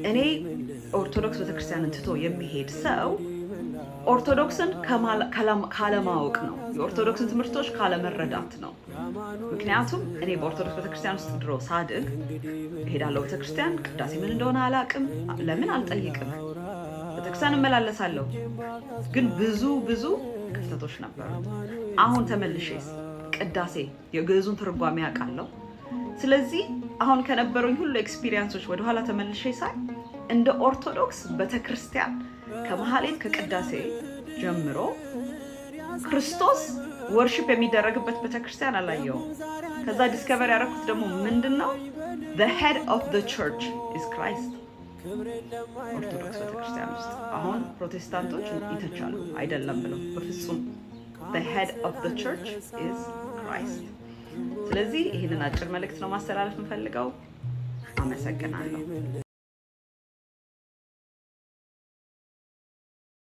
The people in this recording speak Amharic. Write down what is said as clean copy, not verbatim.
እኔ ኦርቶዶክስ ቤተክርስቲያንን ትቶ የሚሄድ ሰው ኦርቶዶክስን ካለማወቅ ነው የኦርቶዶክስን ትምህርቶች ካለመረዳት ነው ምክንያቱም እኔ በኦርቶዶክስ ቤተክርስቲያን ውስጥ ድሮ ሳድግ ሄዳለሁ ቤተክርስቲያን ቅዳሴ ምን እንደሆነ አላቅም ለምን አልጠይቅም ቤተክርስቲያን እመላለሳለሁ ግን ብዙ ክፍተቶች ነበሩ አሁን ተመልሼስ ቅዳሴ የግዕዙን ትርጓሜ ያውቃለሁ ስለዚህ አሁን ከነበሩኝ ሁሉ ኤክስፒሪየንሶች ወደ ኋላ ተመልሼ ሳይ እንደ ኦርቶዶክስ ቤተክርስቲያን ከመሐሌት ከቅዳሴ ጀምሮ ክርስቶስ ወርሺፕ የሚደረግበት ቤተክርስቲያን አላየው ከዛ ዲስከቨር ያደረኩት ደግሞ ምንድነው the head of the church is Christ ኦርቶዶክስ ቤተክርስቲያን ውስጥ አሁን ፕሮቴስታንቶች ይተቻሉ አይደለም ብለው በፍጹም the head of the church is Christ ስለዚህ ይሄንን አጭር መልእክት ነው ማስተላለፍ የምፈልገው አመሰግናለሁ